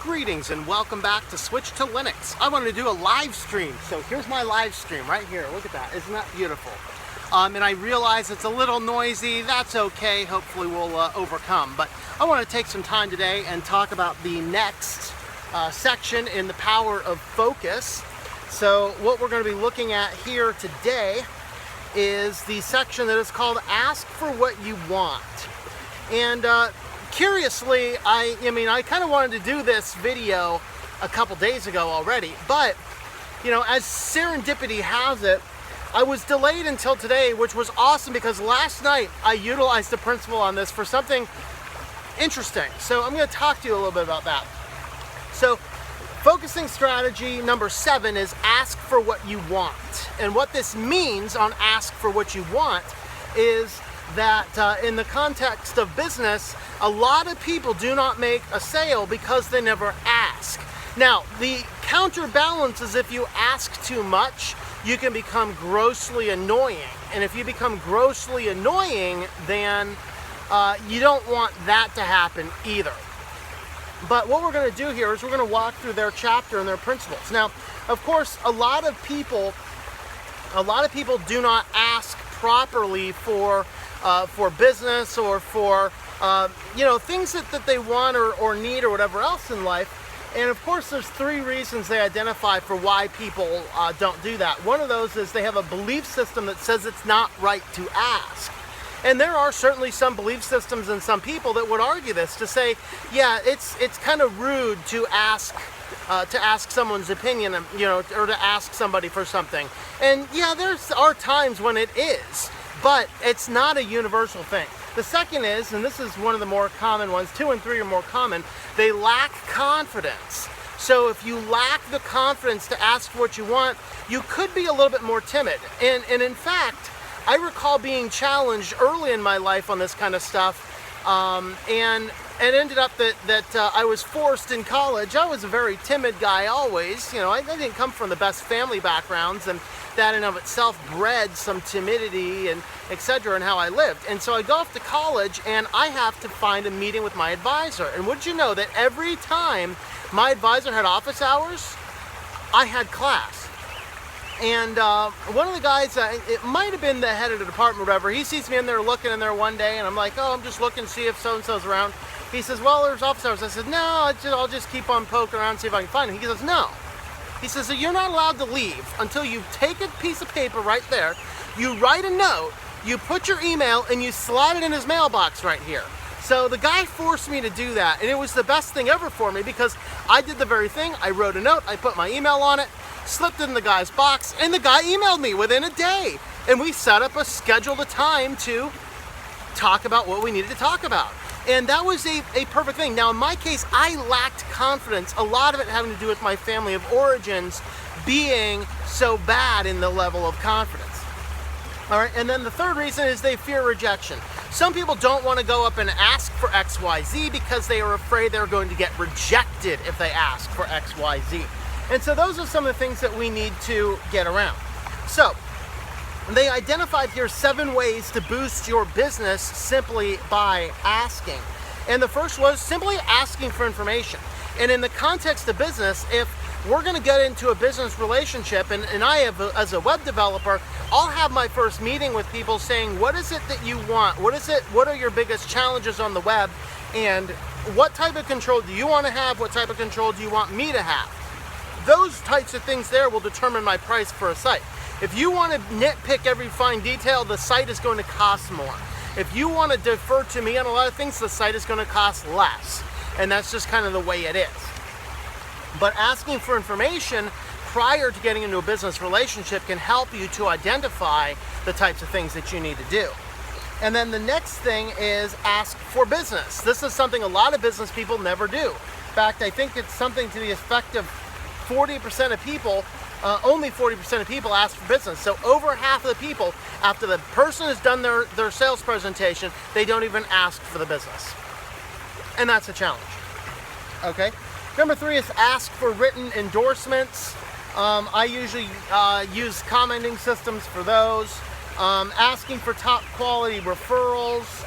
Greetings and welcome back to Switch to Linux. I wanted to do a live stream, so here's my live stream right here. Look at that, isn't that beautiful? And I realize it's a little noisy. That's okay, hopefully we'll overcome. But I want to take some time today and talk about the next section in the power of focus. So what we're going to be looking at here today is the section that is called Ask for What You Want. And curiously, I kind of wanted to do this video a couple days ago already, but you know, as serendipity has it, I was delayed until today, which was awesome because last night I utilized the principle on this for something interesting. So I'm going to talk to you a little bit about that. So focusing strategy number 7 is ask for what you want. And what this means on ask for what you want is that in the context of business, a lot of people do not make a sale because they never ask. Now, the counterbalance is if you ask too much, you can become grossly annoying. And if you become grossly annoying, then you don't want that to happen either. But what we're going to do here is we're going to walk through their chapter and their principles. Now, of course, a lot of people do not ask properly for business or for things that they want or need or whatever else in life. And of course, there's 3 reasons they identify for why people don't do that. One of those is they have a belief system that says it's not right to ask. And there are certainly some belief systems and some people that would argue this, to say, yeah, it's kind of rude to ask someone's opinion, or to ask somebody for something. And yeah, there are times when it is, but it's not a universal thing. The second is, and this is one of the more common ones, 2 and 3 are more common, they lack confidence. So if you lack the confidence to ask for what you want, you could be a little bit more timid. And in fact, I recall being challenged early in my life on this kind of stuff, and it ended up that I was forced in college. I was a very timid guy always. I didn't come from the best family backgrounds, and that in of itself bred some timidity and etc. in how I lived. And so I go off to college and I have to find a meeting with my advisor. And would you know that every time my advisor had office hours, I had class. And one of the guys, it might have been the head of the department or whatever, he sees me in there looking in there one day, and I'm like, oh, I'm just looking to see if so-and-so's around. He says, well, there's office hours. I said, no, I'll just keep on poking around and see if I can find him. He goes, no. He says, so you're not allowed to leave until you take a piece of paper right there, you write a note, you put your email, and you slide it in his mailbox right here. So the guy forced me to do that, and it was the best thing ever for me because I did the very thing. I wrote a note, I put my email on it, slipped it in the guy's box, and the guy emailed me within a day. And we set up scheduled a time to talk about what we needed to talk about. And that was a perfect thing. Now, in my case, I lacked confidence. A lot of it having to do with my family of origins being so bad in the level of confidence. All right, and then the third reason is they fear rejection. Some people don't want to go up and ask for XYZ because they are afraid they're going to get rejected if they ask for XYZ. And so those are some of the things that we need to get around. So they identified here 7 ways to boost your business simply by asking. And the first was simply asking for information. And in the context of business, if we're going to get into a business relationship, and I have, as a web developer, I'll have my first meeting with people saying, what is it that you want? What are your biggest challenges on the web? And what type of control do you want to have? What type of control do you want me to have? Those types of things there will determine my price for a site. If you want to nitpick every fine detail, the site is going to cost more. If you want to defer to me on a lot of things, the site is going to cost less. And that's just kind of the way it is. But asking for information prior to getting into a business relationship can help you to identify the types of things that you need to do. And then the next thing is ask for business. This is something a lot of business people never do. In fact, I think it's something to the effect of 40% of people, only 40% of people ask for business. So over half of the people, after the person has done their sales presentation, they don't even ask for the business. And that's a challenge. Okay. Number 3 is ask for written endorsements. I usually use commenting systems for those. Asking for top quality referrals.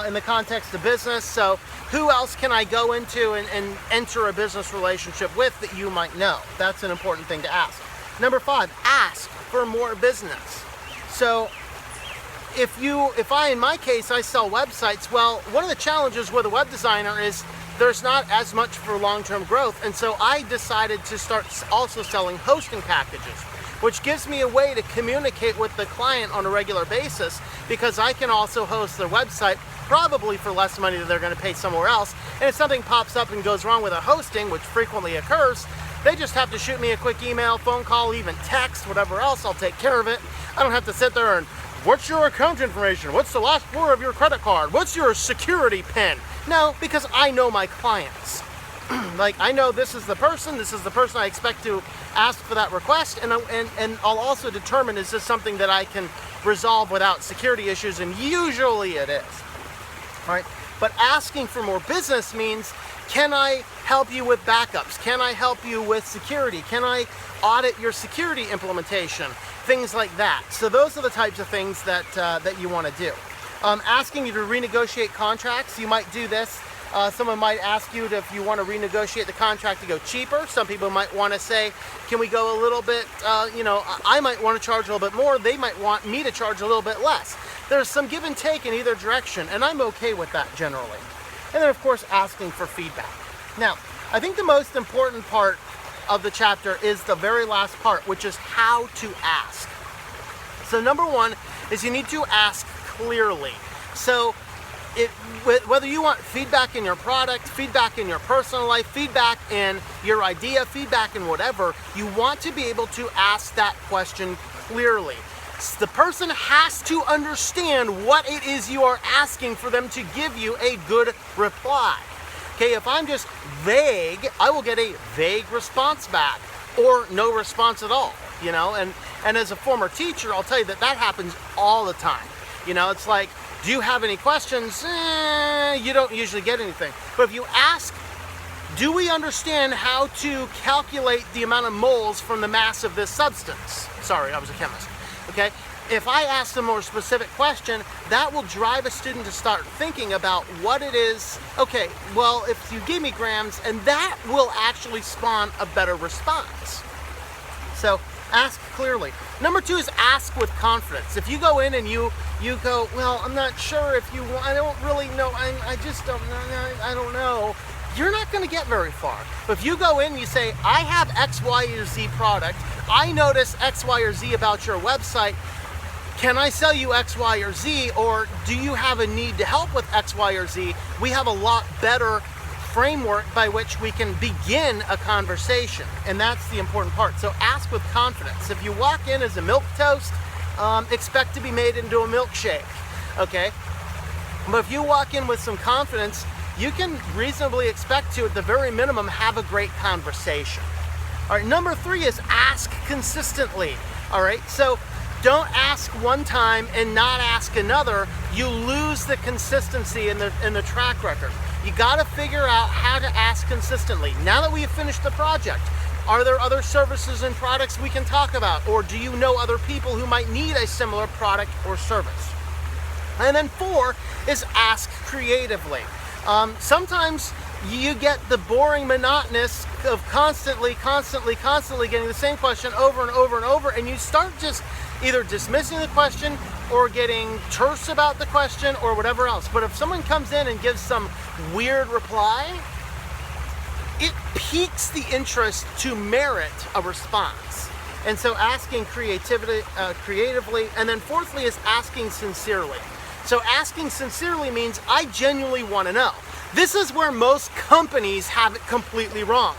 in the context of business. So who else can I go into and enter a business relationship with that you might know? That's an important thing to ask. Number 5, ask for more business. So in my case, I sell websites. Well, one of the challenges with a web designer is there's not as much for long-term growth. And so I decided to start also selling hosting packages, which gives me a way to communicate with the client on a regular basis, because I can also host their website probably for less money than they're going to pay somewhere else. And if something pops up and goes wrong with a hosting, which frequently occurs, they just have to shoot me a quick email, phone call, even text, whatever else. I'll take care of it. I don't have to sit there and, what's your account information? What's the last four of your credit card? What's your security PIN? No, because I know my clients. Like, I know this is the person I expect to ask for that request, and I'll also determine, is this something that I can resolve without security issues, and usually it is. All right? But asking for more business means, can I help you with backups? Can I help you with security? Can I audit your security implementation? Things like that. So those are the types of things that you want to do. Asking you to renegotiate contracts, you might do this. Someone might ask you if you want to renegotiate the contract to go cheaper. Some people might want to say, can we go a little bit, I might want to charge a little bit more. They might want me to charge a little bit less. There's some give and take in either direction, and I'm okay with that generally. And then, of course, asking for feedback. Now, I think the most important part of the chapter is the very last part, which is how to ask. So number 1 is you need to ask clearly. So whether you want feedback in your product, feedback in your personal life, feedback in your idea, feedback in whatever, you want to be able to ask that question clearly. The person has to understand what it is you are asking for them to give you a good reply. Okay, if I'm just vague, I will get a vague response back, or no response at all, and as a former teacher, I'll tell you that happens all the time. It's like, do you have any questions? You don't usually get anything. But if you ask, do we understand how to calculate the amount of moles from the mass of this substance? Sorry, I was a chemist. Okay? If I ask a more specific question, that will drive a student to start thinking about what it is. Okay, well, if you give me grams, and that will actually spawn a better response. So ask clearly. Number 2 is ask with confidence. If you go in and you go, well, I'm not sure if you want, I don't really know, I just don't know, I don't know, you're not going to get very far. But if you go in and you say, I have X, Y, or Z product, I notice X, Y, or Z about your website, can I sell you X, Y, or Z, or do you have a need to help with X, Y, or Z? We have a lot better framework by which we can begin a conversation, and that's the important part. So ask with confidence. If you walk in as a milquetoast, expect to be made into a milkshake, okay? But if you walk in with some confidence, you can reasonably expect to, at the very minimum, have a great conversation. All right, number 3 is ask consistently. All right, so don't ask one time and not ask another. You lose the consistency in the track record. You got to figure out how to ask consistently. Now that we have finished the project, are there other services and products we can talk about? Or do you know other people who might need a similar product or service? And then 4 is ask creatively. Sometimes you get the boring monotonous of constantly getting the same question over and over and over, and you start just either dismissing the question or getting terse about the question or whatever else. But if someone comes in and gives some weird reply, it piques the interest to merit a response. And so asking creatively, and then 4thly is asking sincerely. So asking sincerely means I genuinely want to know. This is where most companies have it completely wrong.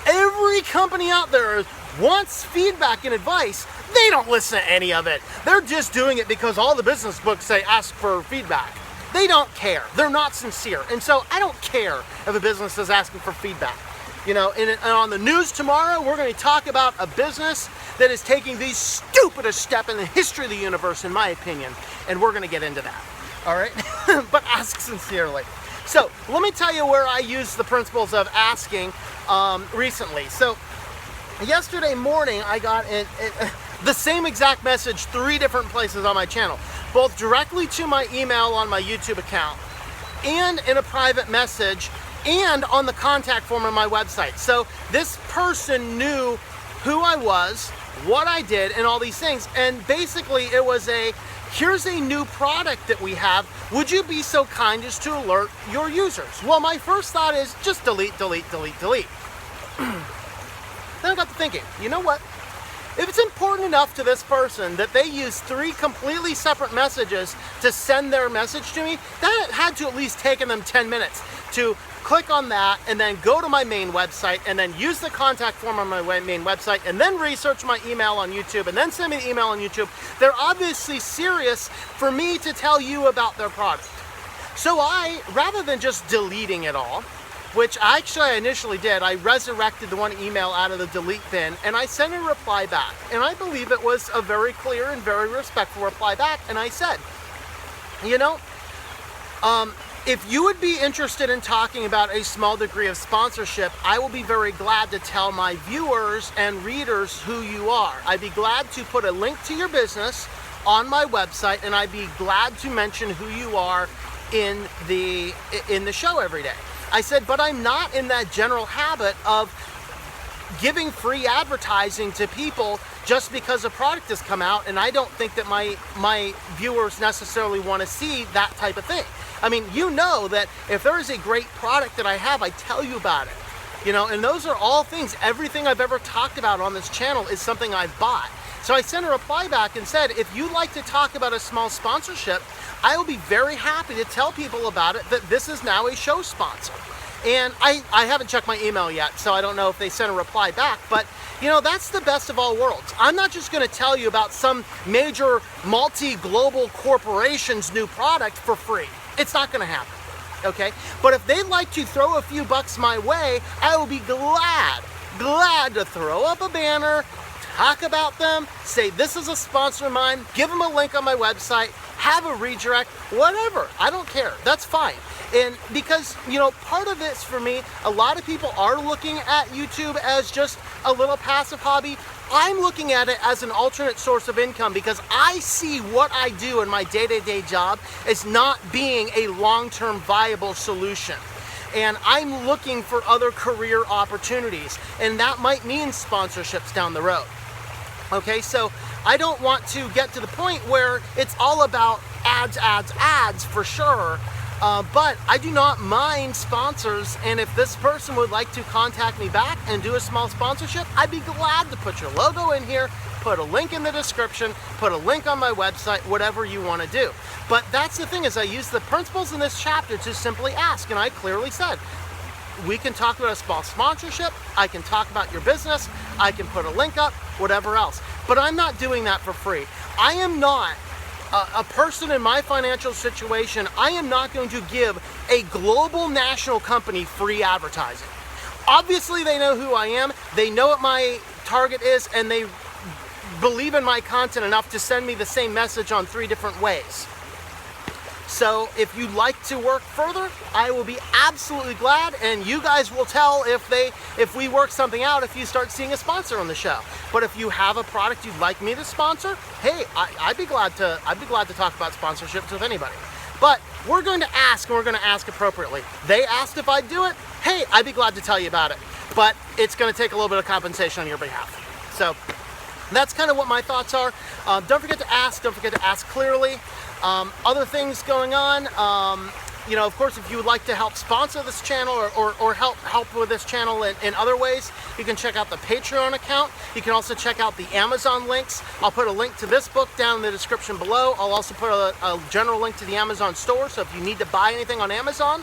Every company out there wants feedback and advice. They don't listen to any of it. They're just doing it because all the business books say ask for feedback. They don't care. They're not sincere. And so I don't care if a business is asking for feedback. And on the news tomorrow, we're going to talk about a business that is taking the stupidest step in the history of the universe, in my opinion. And we're going to get into that. All right? But ask sincerely. So let me tell you where I used the principles of asking recently. So yesterday morning, I got the same exact message 3 different places on my channel. both directly to my email on my YouTube account and in a private message and on the contact form on my website. So this person knew who I was, what I did, and all these things. And basically it was here's a new product that we have. Would you be so kind as to alert your users? Well, my first thought is just delete, delete, delete, delete. Then I got to thinking, you know what? If it's important enough to this person that they use 3 completely separate messages to send their message to me, that had to at least taken them 10 minutes to click on that and then go to my main website and then use the contact form on my main website and then research my email on YouTube and then send me the email on YouTube. They're obviously serious for me to tell you about their product. So I, rather than just deleting it all, which I initially did, I resurrected the one email out of the delete bin and I sent a reply back. And I believe it was a very clear and very respectful reply back. And I said, you know, if you would be interested in talking about a small degree of sponsorship, I will be very glad to tell my viewers and readers who you are. I'd be glad to put a link to your business on my website, and I'd be glad to mention who you are in the show every day. I said, but I'm not in that general habit of giving free advertising to people just because a product has come out, and I don't think that my viewers necessarily want to see that type of thing. I mean, you know that if there is a great product that I have, I tell you about it. You know, and those are all things, everything I've ever talked about on this channel is something I've bought. So I sent a reply back and said, if you'd like to talk about a small sponsorship, I will be very happy to tell people about it, that this is now a show sponsor. And I haven't checked my email yet, so I don't know if they sent a reply back, but you know, that's the best of all worlds. I'm not just going to tell you about some major multi-global corporation's new product for free. It's not going to happen, okay? But if they'd like to throw a few bucks my way, I will be glad to throw up a banner, talk about them, say this is a sponsor of mine, give them a link on my website, have a redirect, whatever. I don't care. That's fine. And because, you know, part of this for me, a lot of people are looking at YouTube as just a little passive hobby. I'm looking at it as an alternate source of income because I see what I do in my day-to-day job as not being a long-term viable solution. And I'm looking for other career opportunities, and that might mean sponsorships down the road. Okay, so I don't want to get to the point where it's all about ads for sure. But I do not mind sponsors, and if this person would like to contact me back and do a small sponsorship, I'd be glad to put your logo in here, put a link in the description, put a link on my website, whatever you want to do. But that's the thing, is I use the principles in this chapter to simply ask, and I clearly said, we can talk about a small sponsorship, I can talk about your business, I can put a link up, whatever else. But I'm not doing that for free. I am not a person in my financial situation. I am not going to give a global national company free advertising. Obviously they know who I am, they know what my target is, and they believe in my content enough to send me the same message on 3 different ways. So if you'd like to work further, I will be absolutely glad, and you guys will tell if we work something out, if you start seeing a sponsor on the show. But if you have a product you'd like me to sponsor, hey, I'd be glad to talk about sponsorships with anybody. But we're going to ask, and we're going to ask appropriately. They asked if I'd do it. Hey, I'd be glad to tell you about it. But it's going to take a little bit of compensation on your behalf. So that's kind of what my thoughts are. Don't forget to ask. Don't forget to ask clearly. Other things going on, you know, of course, if you would like to help sponsor this channel or help with this channel in other ways, you can check out the Patreon account. You can also check out the Amazon links. I'll put a link to this book down in the description below. I'll also put a general link to the Amazon store, so if you need to buy anything on Amazon,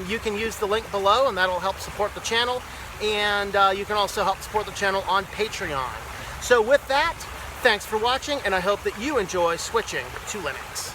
you can use the link below, and that'll help support the channel. And you can also help support the channel on Patreon. So with that, thanks for watching, and I hope that you enjoy switching to Linux.